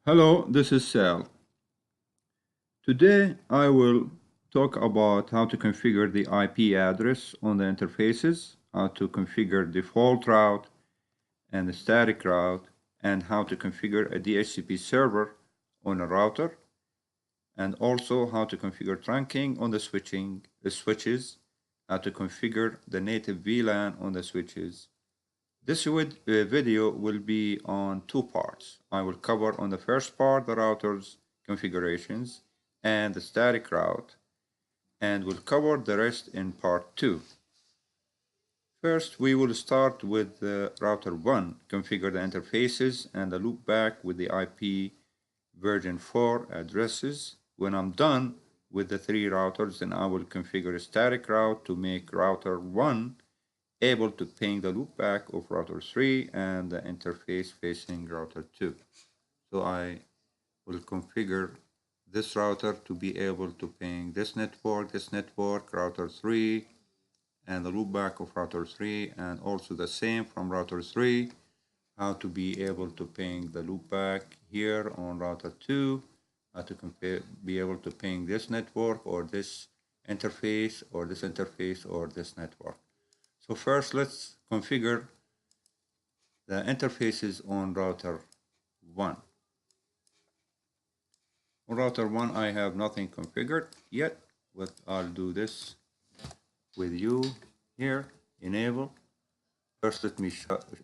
Hello, this is Sal. Today I will talk about how to configure the IP address on the interfaces, how to configure default route and the static route, and how to configure a DHCP server on a router, and also how to configure trunking on the switches, how to configure the native VLAN on the switches. This video will be on two parts. I will cover on the first part the router's configurations and the static route, and will cover the rest in part 2. First, we will start with the router 1, configure the interfaces and the loopback with the IP version 4 addresses. When I'm done with the 3 routers, then I will configure a static route to make router 1 able to ping the loopback of router 3 and the interface facing router 2. So I will configure this router to be able to ping this network, router 3, and the loopback of router 3, and also the same from router 3, how to be able to ping the loopback here on router 2, how to be able to ping this network or this interface or this interface or this network. So first, let's configure the interfaces on router 1. On router 1, I have nothing configured yet, but I'll do this with you here. Enable. First, let me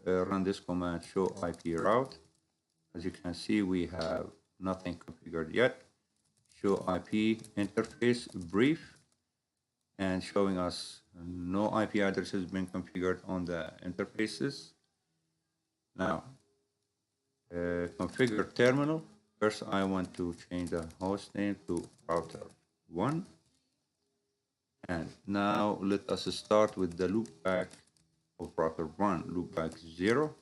run this command, show IP route. As you can see, we have nothing configured yet. Show IP interface brief, and showing us no IP address has been configured on the interfaces. Now, configure terminal. First, I want to change the host name to router 1. And now let us start with the loopback of router 1, loopback 0,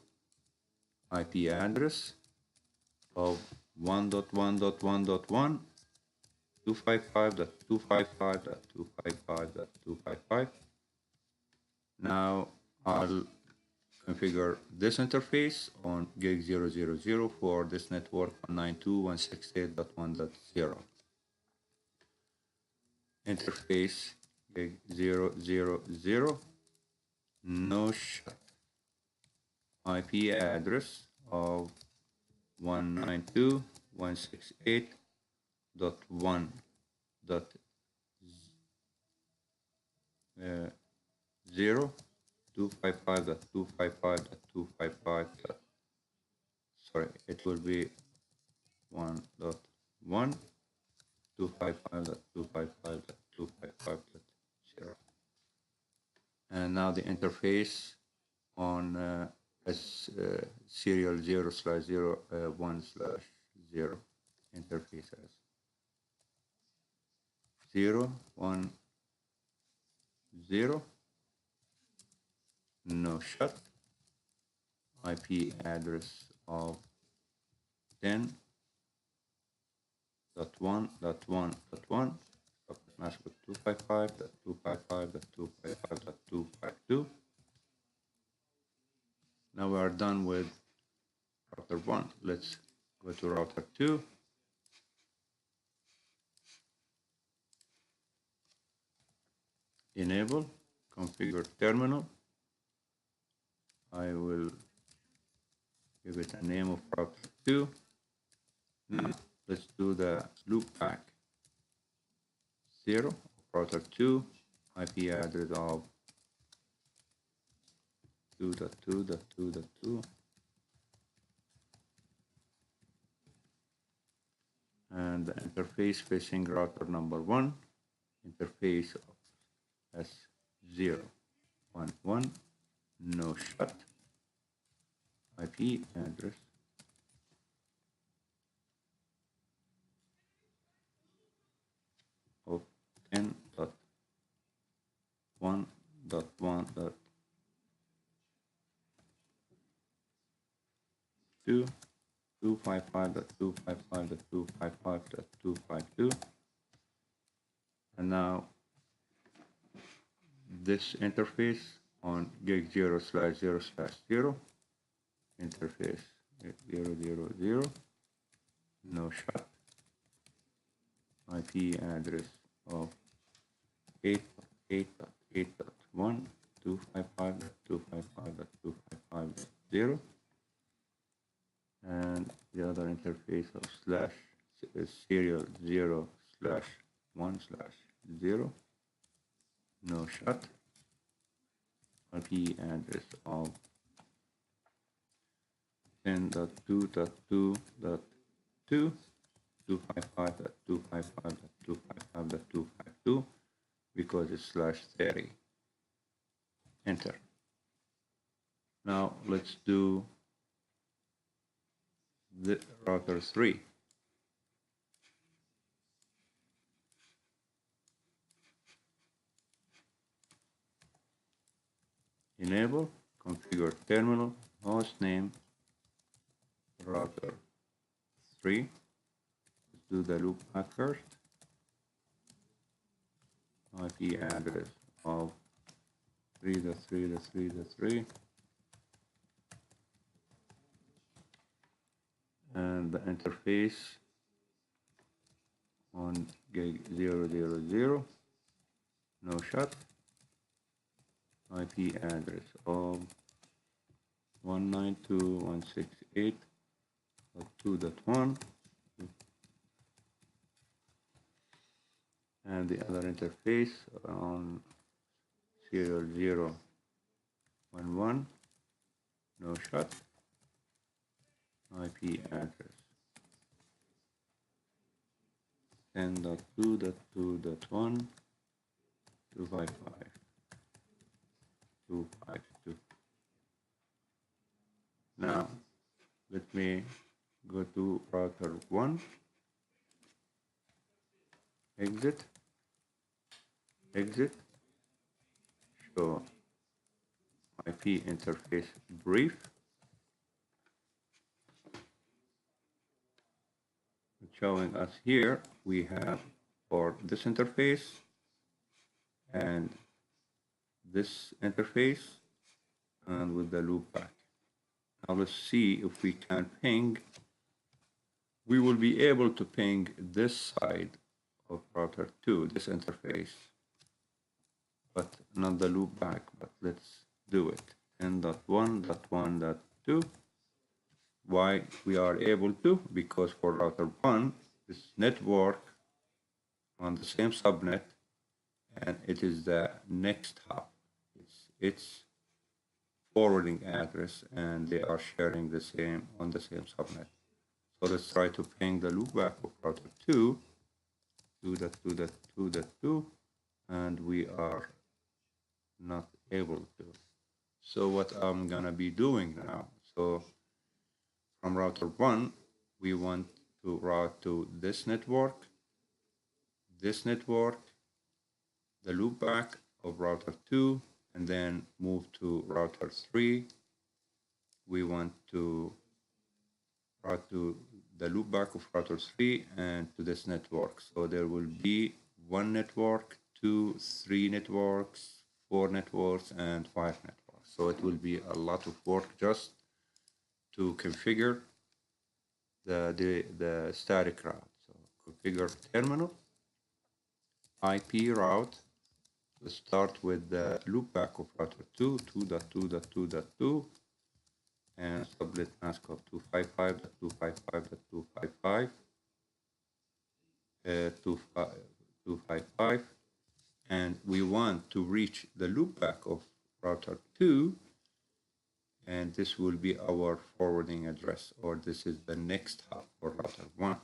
IP address of 1.1.1.1, 255.255.255.255. Now I'll configure this interface on gig 000 for this network 192.168.1.0. Interface gig 000, no shut. IP address of 192.168.1.0, 255.255.255. Sorry, it will be 1.1, 255.255.255.0. And now the interface on serial 0/0 1/0 interface as 010, no shut, IP address of 10.1.1.1, mask with 255.255.255.252. Now we are done with router 1. Let's go to router 2. Enable, configure terminal. I will give it a name of router 2. Now let's do the loopback 0 of router 2, IP address of 2.2.2.2, and the interface facing router number 1, interface of S011, no shut, IP address of 10.1.1.2, 255.255.255.252. And now this interface on gig 0/0/0, interface 000, shut. IP address of 8.8.8.1.255.255.255.0, and the other interface of slash serial 0/1/0, no shut. IP address of 10.2.2.2 255.255.255.252 because it's /30. Enter. Now let's do the router 3. Enable, configure terminal, host name, router 3. Let's do the loop back first. IP address of 3.3.3.3 and the interface on gig 000, no shut. IP address of 192.168.2.1 and the other interface on serial 011, no shut. IP address 10.2.2.1.255.252. Now let me go to router 1, exit, show IP interface brief. Showing us here we have for this interface and this interface and with the loopback. Now let's see if we can ping. We will be able to ping this side of router 2, this interface, but not the loopback. But let's do it. 10.1.1.2. Why we are able to? Because for router 1, this network on the same subnet, and it is the next hop. It's forwarding address, and they are sharing the same on the same subnet. So let's try to ping the loopback of router 2, 2.2.2.2, and we are not able to. So what I'm gonna be doing now, so from router 1, we want to route to this network, the loopback of router 2, and then move to router 3. We want to route to the loopback of router 3 and to this network. So there will be 1 network, 2, 3 networks, 4 networks, and 5 networks. So it will be a lot of work just to configure the static route. So configure terminal, IP route. Let's start with the loopback of router 2, 2.2.2.2, and subnet mask of 255.255.255, 255, and we want to reach the loopback of router 2, and this will be our forwarding address, or this is the next hop for router 1.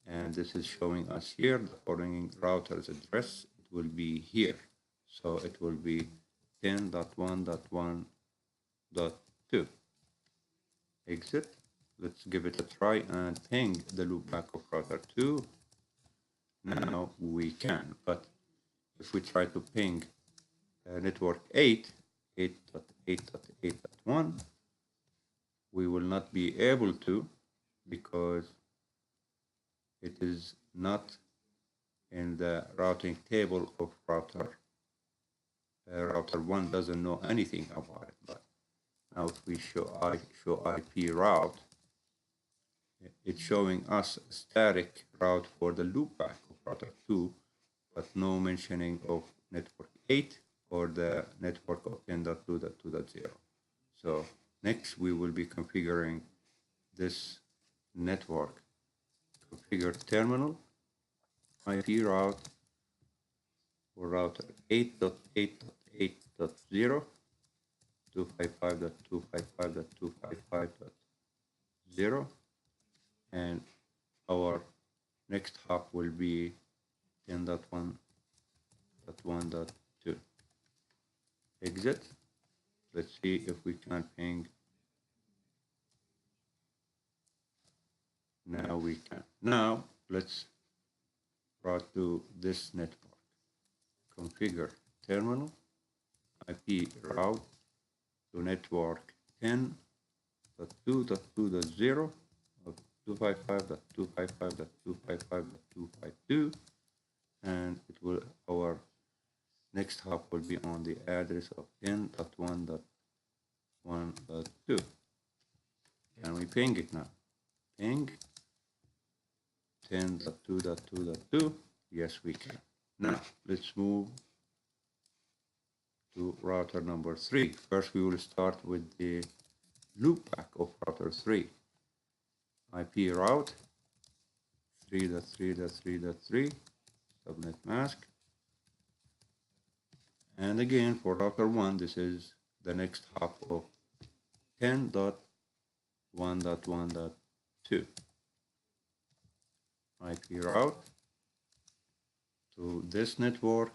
And this is showing us here the forwarding router's address. It will be here. So it will be 10.1.1.2. Exit. Let's give it a try and ping the loopback of router 2. Now we can, but if we try to ping network 8.8.8.1, we will not be able to, because it is not in the routing table of router. Router 1 doesn't know anything about it. But now if we show IP route, it's showing us a static route for the loopback of router 2, but no mentioning of network 8 or the network of 10.2.2.0. So next we will be configuring this network. Configure terminal IP route for router 8.8.8.0, 255.255.255.0, and our next hop will be 10.1.1.2. Exit. Let's see if we can ping. Now we can. Now let's route to this network. Configure terminal IP route to network 10.2.2.0 of 255.255.255.252, and it will, our next hop will be on the address of 10.1.1.2. Can we ping it now? Ping 10.2.2.2. Yes, we can. Now let's move to router number 3. First, we will start with the loopback of router 3. IP route 3.3.3.3 subnet mask. And again, for router 1, this is the next hop of 10.1.1.2. IP route to this network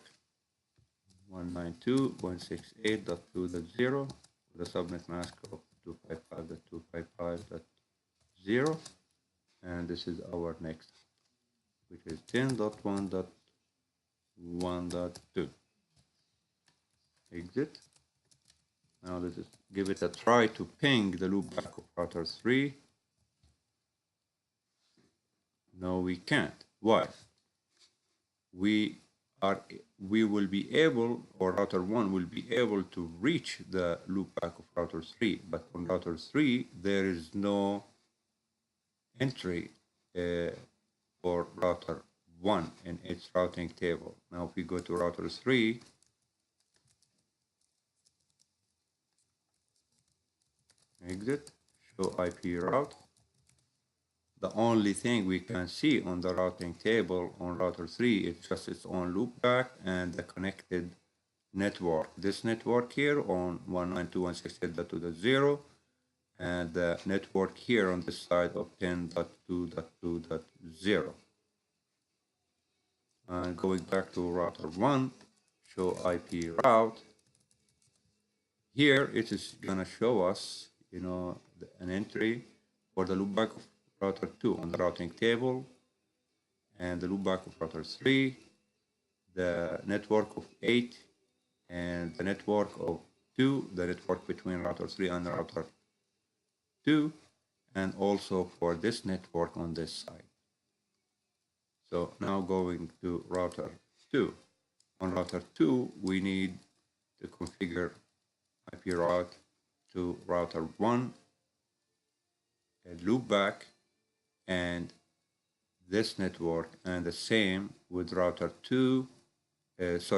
192.168.2.0 with a subnet mask of 255.255.0, and this is our next, which is 10.1.1.2. Exit. Now let's give it a try to ping the loopback of router 3. No, we can't. Why? We will be able, or router 1 will be able to reach the loopback of router 3, but on router 3 there is no entry for router 1 in its routing table. Now if we go to router 3, exit, show IP route. The only thing we can see on the routing table on router 3 is just its own loopback and the connected network. This network here on 192.168.2.0 and the network here on this side of 10.2.2.0. And going back to router 1, show IP route. Here it is gonna show us, an entry for the loopback of router 2 on the routing table, and the loopback of router 3, the network of 8, and the network of 2, the network between router 3 and router 2, and also for this network on this side. So now going to router 2. On router 2, we need to configure IP route to router 1, a loopback, and this network, and the same with router 3 is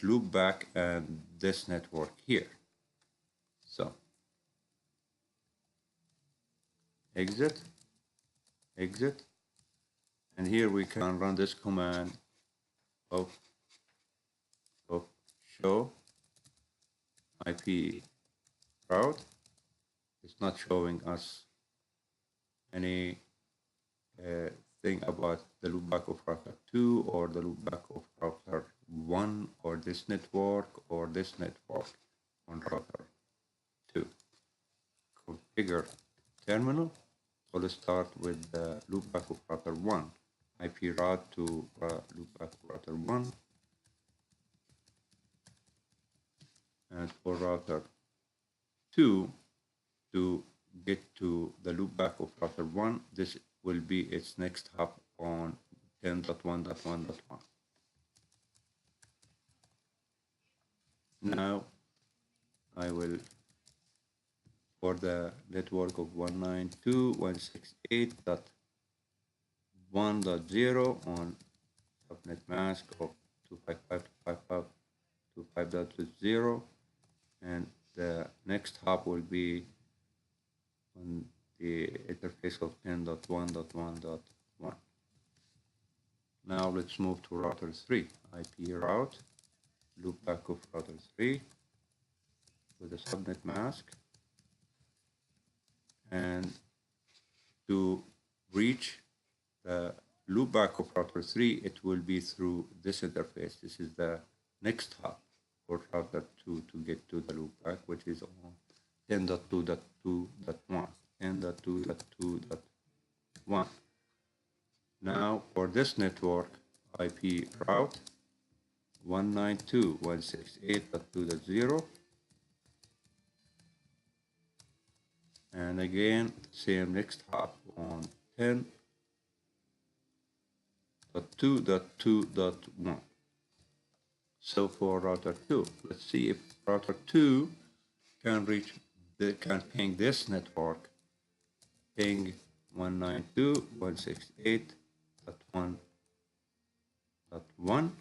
loopback and this network here. So exit, and here we can run this command of show IP route. It's not showing us any thing about the loopback of router 2 or the loopback of router 1 or this network or this network on router 2. Configure terminal. So let's start with the loopback of router 1. IP route to loopback of router 1. And for router 2, to get to the loopback of router 1, this will be its next hop on 10.1.1.1. Now I will, for for the network of 192.168.1.0 on subnet mask of 255.255.255.0, and the next hop will be on the interface of 10.1.1.1. Now let's move to router 3, IP route, loopback of router 3 with a subnet mask, and to reach the loopback of router 3, it will be through this interface. This is the next hop for router 2 to get to the loopback, which is on 10.2.2.1, 10.2.2.1. Now for this network, IP route 192.168.2.0, and again same next hop on 10.2.2.1. So for router 2, let's see if router 2 can ping this network, ping 192.168.1.1.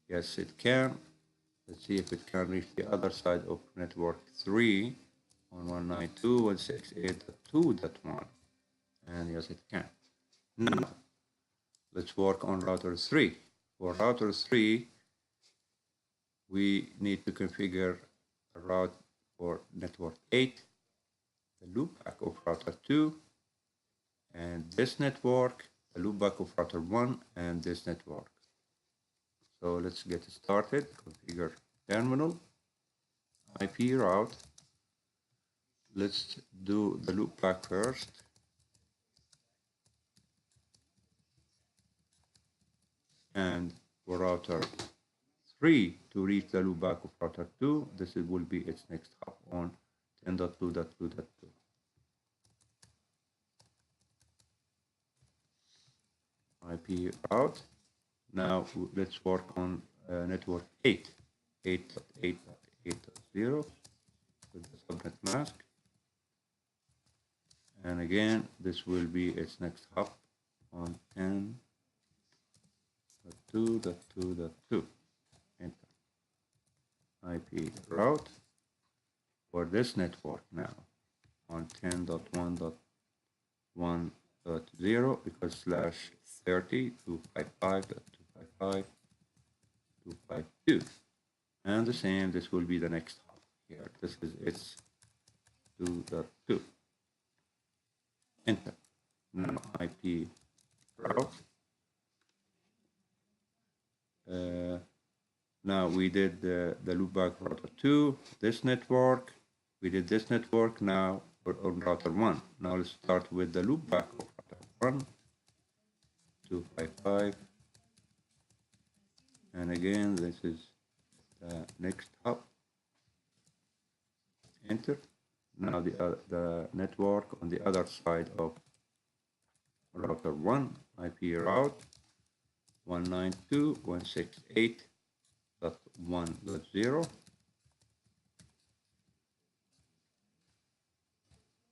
Yes, it can. Let's see if it can reach the other side of network 3 on 192.168.2.1. And yes, it can. Now, let's work on router 3. For router 3, we need to configure a route for network 8, the loopback of router 2, and this network, the loopback of router 1, and this network. So let's get started. Configure terminal, IP route. Let's do the loopback first. And for router 3 to reach the loopback of router 2, this will be its next hop on 10.2.2.2. IP route. Now let's work on network 8, 8.8.8.0 with the subnet mask. And again, this will be its next hop on 10.2.2.2. Enter. IP route for this network now on 10.1.1.0 because slash 30 255.255.252, and the same, this will be the next hop here. This is its 2.2. Enter. Now IP route. Now we did the loopback router 2, this network. We did this network. Now we're on router 1. Now let's start with the loopback of router 1, 255. And again, this is the next hop. Enter. Now the network on the other side of router 1, IP route 192.168.1.0.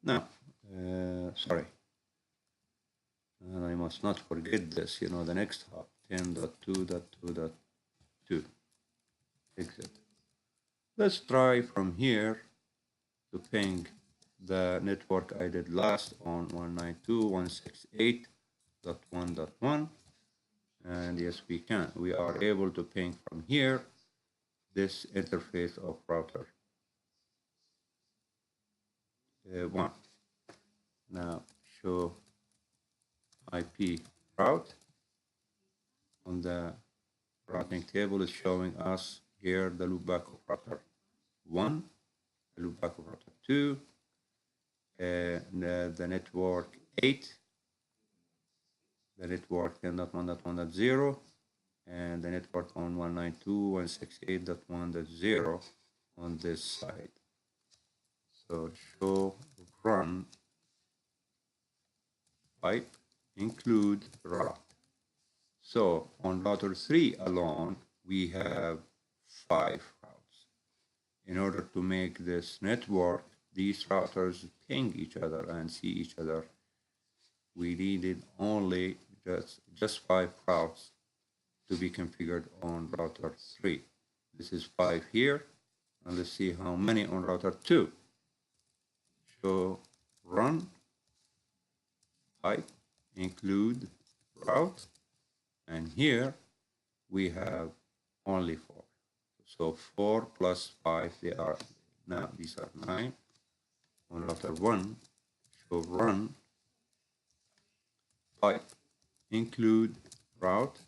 Now, sorry, and I must not forget this, the next hop, 10.2.2.2, exit. Let's try from here to ping the network I did last on 192.168.1.1, and yes, we can. We are able to ping from here this interface of router 1. Now show IP route. On the routing table is showing us here the loopback of router 1, the loopback of router 2, the network 8, the network 10.1.1.0, and the network on 192.168.1.0 on this side. So show run pipe include route. So on router 3 alone, we have 5 routes. In order to make this network these routers ping each other and see each other. We needed only just 5 routes to be configured on router 3. This is 5 here, and let's see how many on router 2. So run pipe include route, and here we have only 4. So 4 plus 5, these are 9 on router 1. So run pipe include route,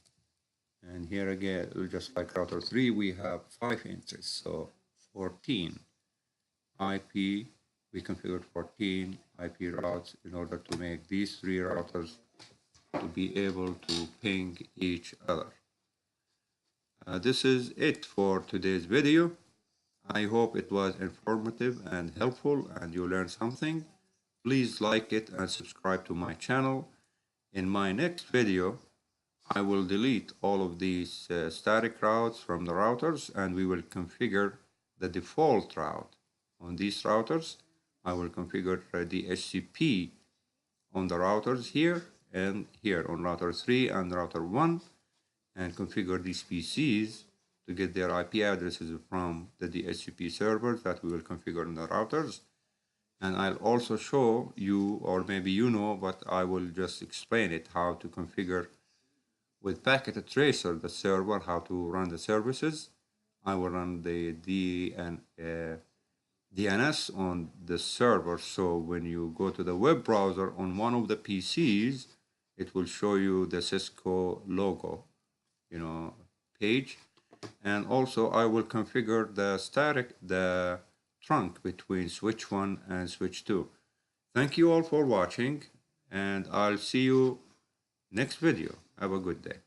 and here again, just like router 3, we have 5 entries, so 14 IP. We configured 14 IP routes in order to make these 3 routers to be able to ping each other. This is it for today's video. I hope it was informative and helpful and you learned something. Please like it and subscribe to my channel. In my next video, I will delete all of these static routes from the routers, and we will configure the default route on these routers. I will configure the HCP on the routers here and here on router 3 and router 1, and configure these PCs to get their IP addresses from the DHCP servers that we will configure in the routers. And I'll also show you, or maybe you know, but I will just explain it, how to configure with packet tracer the server, how to run the services. I will run the DNS on the server, so when you go to the web browser on one of the PCs, it will show you the Cisco logo, page. And also I will configure the trunk between switch 1 and switch 2. Thank you all for watching, and I'll see you next video. Have a good day.